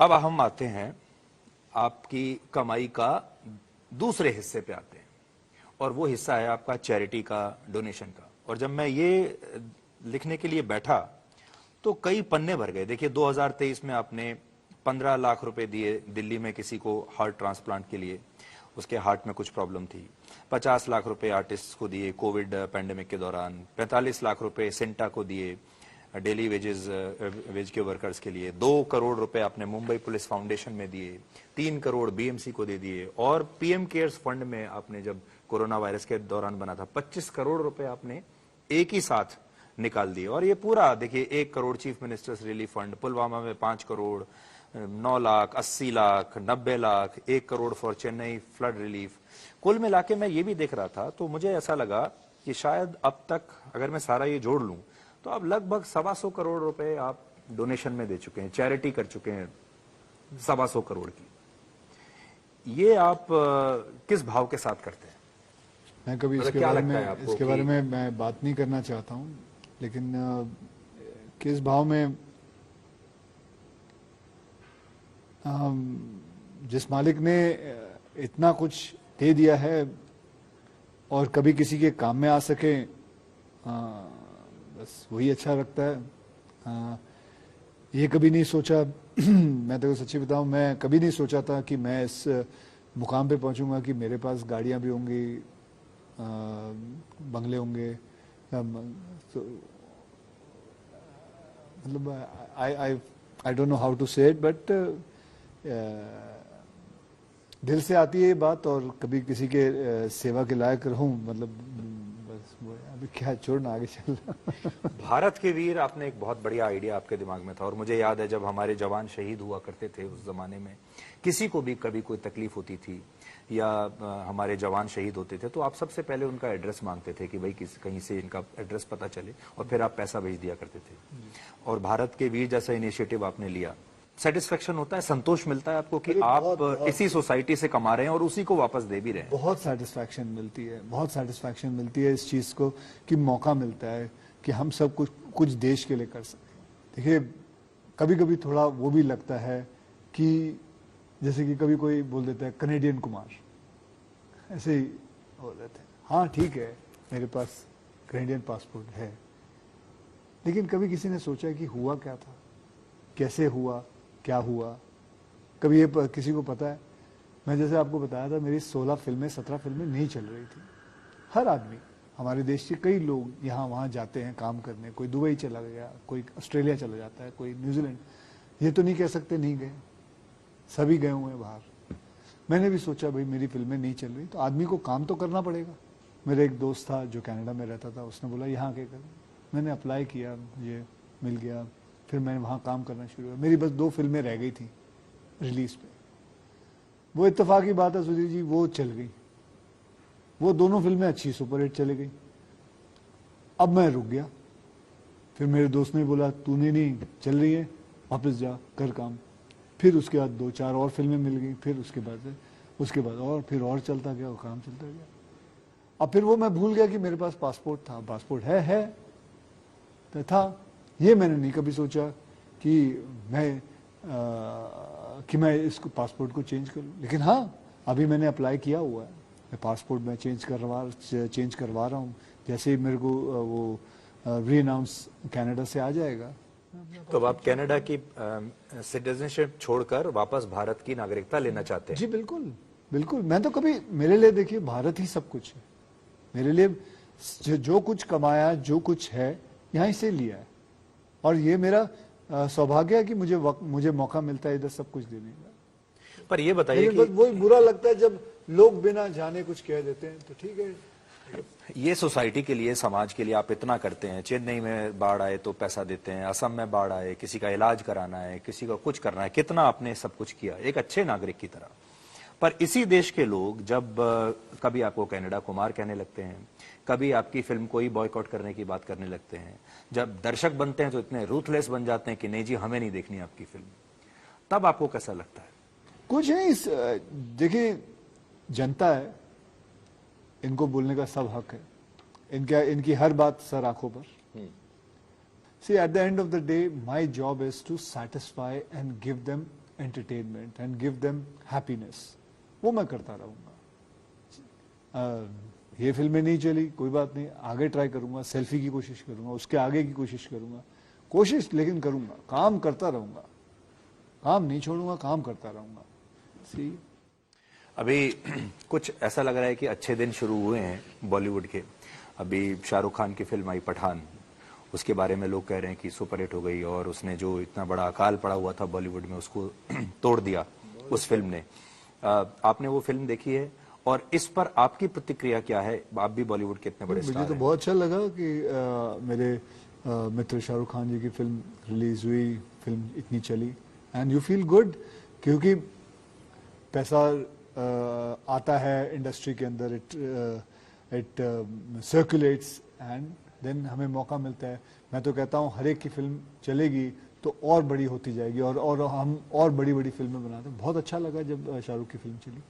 अब हम आते हैं आपकी कमाई का दूसरे हिस्से पे आते हैं, और वो हिस्सा है आपका चैरिटी का, डोनेशन का। और जब मैं ये लिखने के लिए बैठा तो कई पन्ने भर गए। देखिए 2023 में आपने 15 लाख रुपए दिए दिल्ली में किसी को हार्ट ट्रांसप्लांट के लिए, उसके हार्ट में कुछ प्रॉब्लम थी। 50 लाख रुपए आर्टिस्ट को दिए कोविड पैंडेमिक के दौरान। 45 लाख रुपए सेंटा को दिए डेली वेज के वर्कर्स के लिए। 2 करोड़ रुपए आपने मुंबई पुलिस फाउंडेशन में दिए। 3 करोड़ बीएमसी को दे दिए। और पीएम केयर्स फंड में आपने जब कोरोना वायरस के दौरान बना था 25 करोड़ रुपए आपने एक ही साथ निकाल दिए। और ये पूरा देखिए 1 crore chief ministers relief fund, Pulwama में 5 crore, 9 lakh, 80 lakh, 90 lakh, 1 crore for Chennai flood relief. कुल मिला के मैं ये भी देख रहा था तो मुझे ऐसा लगा कि शायद अब तक अगर मैं सारा ये जोड़ लूं तो अब लगभग 125 करोड़ रुपए आप डोनेशन में दे चुके हैं, चैरिटी कर चुके हैं 125 करोड़ की। ये आप किस भाव के साथ करते हैं? मैं कभी इसके बारे में मैं बात नहीं करना चाहता हूं, लेकिन किस भाव में जिस मालिक ने इतना कुछ दे दिया है और कभी किसी के काम में आ सके, बस वही अच्छा लगता है। ये कभी नहीं सोचा मैं तो सच्ची बताऊं, मैं कभी नहीं सोचा था कि मैं इस मुकाम पे पहुंचूंगा कि मेरे पास गाड़ियां भी होंगी, बंगले होंगे। मतलब I don't know how to say it, but दिल से आती है ये बात। और कभी किसी के सेवा के लायक रहूं, मतलब बस वो अभी क्या छोड़ना, आगे चल भारत के वीर, आपने एक बहुत बढ़िया आइडिया आपके दिमाग में था। और मुझे याद है जब हमारे जवान शहीद हुआ करते थे उस जमाने में, किसी को भी कभी कोई तकलीफ होती थी या हमारे जवान शहीद होते थे तो आप सबसे पहले उनका एड्रेस मांगते थे कि भाई कहीं से इनका एड्रेस पता चले, और फिर आप पैसा भेज दिया करते थे। और भारत के वीर जैसा इनिशिएटिव आपने लिया, सेटिस्फेक्शन होता है, संतोष मिलता है आपको कि आप इसी सोसाइटी से कमा रहे हैं और उसी को वापस दे भी रहे हैं? बहुत सेटिस्फेक्शन मिलती है, बहुत सेटिस्फेक्शन मिलती है इस चीज को कि मौका मिलता है कि हम सब कुछ देश के लिए कर सकें। देखिए कभी कभी थोड़ा वो भी लगता है कि जैसे कि कभी कोई बोल देता है कनेडियन कुमार, ऐसे ही बोल देते हैं। हाँ ठीक है, मेरे पास कनेडियन पासपोर्ट है, लेकिन कभी किसी ने सोचा कि हुआ क्या था, कैसे हुआ, क्या हुआ? कभी ये किसी को पता है? मैं जैसे आपको बताया था, मेरी 16 फिल्में 17 फिल्में नहीं चल रही थी। हर आदमी, हमारे देश के कई लोग यहाँ वहाँ जाते हैं काम करने, कोई दुबई चला गया, कोई ऑस्ट्रेलिया चला जाता है, कोई न्यूजीलैंड। ये तो नहीं कह सकते नहीं गए, सभी गए हुए हैं बाहर। मैंने भी सोचा भाई मेरी फिल्में नहीं चल रही तो आदमी को काम तो करना पड़ेगा। मेरा एक दोस्त था जो कनाडा में रहता था, उसने बोला यहाँ आके कर। मैंने अप्लाई किया, मुझे मिल गया, फिर मैंने वहाँ काम करना शुरू किया। मेरी बस 2 फिल्में रह गई थी रिलीज पे। वो इत्तेफाकी बात है सुधीर जी, वो चल गई, वो दोनों फिल्में अच्छी सुपरहिट चली गई। अब मैं रुक गया। फिर मेरे दोस्त ने बोला तूने नहीं चल रही है, वापस जा कर काम। फिर उसके बाद 2-4 और फिल्में मिल गई, फिर उसके बाद और फिर और चलता गया और काम चलता गया। अब फिर वो मैं भूल गया कि मेरे पास पासपोर्ट था। पासपोर्ट है तो था, ये मैंने नहीं कभी सोचा कि मैं इसको पासपोर्ट को चेंज कर लूं। लेकिन हाँ, अभी मैंने अप्लाई किया हुआ है, मैं पासपोर्ट में चेंज करवा रहा हूँ। जैसे ही मेरे को वो री-अनाउंस कनाडा से आ जाएगा। तो आप कनाडा की सिटीजनशिप छोड़कर वापस भारत की नागरिकता लेना चाहते हैं? जी बिल्कुल बिल्कुल। मैं तो कभी, मेरे लिए देखिए भारत ही सब कुछ है। मेरे लिए जो कुछ कमाया, जो कुछ है, यहीं से लिया है। और ये मेरा सौभाग्य है कि मुझे मौका मिलता है इधर सब कुछ देने का। पर ये बताइए कि वही बुरा लगता है जब लोग बिना जाने कुछ कह देते हैं। तो ठीक है, ये सोसाइटी के लिए, समाज के लिए आप इतना करते हैं। चेन्नई में बाढ़ आए तो पैसा देते हैं, असम में बाढ़ आए, किसी का इलाज कराना है, किसी का कुछ करना है, कितना आपने सब कुछ किया एक अच्छे नागरिक की तरह। पर इसी देश के लोग जब कभी आपको कनाडा कुमार कहने लगते हैं, कभी आपकी फिल्म को ही बॉयकॉट करने की बात करने लगते हैं, जब दर्शक बनते हैं तो इतने रूथलेस बन जाते हैं कि नहीं जी हमें नहीं देखनी आपकी फिल्म, तब आपको कैसा लगता है? कुछ है, देखिए जनता है, इनको बोलने का सब हक है। इनकी हर बात सर आंखों पर। See, at the end of the day, my job is to satisfy and give them entertainment and give them happiness, वो मैं करता रहूँगा। ये फिल्में नहीं चली, कोई बात नहीं, आगे ट्राई करूँगा, सेल्फी की कोशिश करूँगा, उसके आगे की कोशिश करूँगा, कोशिश लेकिन करूँगा, काम करता रहूँगा, काम नहीं छोड़ूंगा, काम करता रहूँगा। सी अभी कुछ ऐसा लग रहा है कि अच्छे दिन शुरू हुए हैं बॉलीवुड के। अभी शाहरुख खान की फिल्म आई पठान, उसके बारे में लोग कह रहे हैं कि सुपरहिट हो गई और उसने जो इतना बड़ा अकाल पड़ा हुआ था बॉलीवुड में उसको तोड़ दिया उस फिल्म ने। आपने वो फिल्म देखी है और इस पर आपकी प्रतिक्रिया क्या है? आप भी बॉलीवुड के इतने बड़े मुझे स्टार तो हैं। बहुत अच्छा लगा कि मेरे मित्र शाहरुख खान जी की फिल्म रिलीज हुई, फिल्म इतनी चली, एंड यू फील गुड क्योंकि पैसा आता है इंडस्ट्री के अंदर, इट सर्कुलेट्स एंड देन हमें मौका मिलता है। मैं तो कहता हूँ हर एक की फिल्म चलेगी तो और बड़ी होती जाएगी और हम और बड़ी बड़ी फिल्में बनाते हैं। बहुत अच्छा लगा जब शाहरुख की फिल्म चली।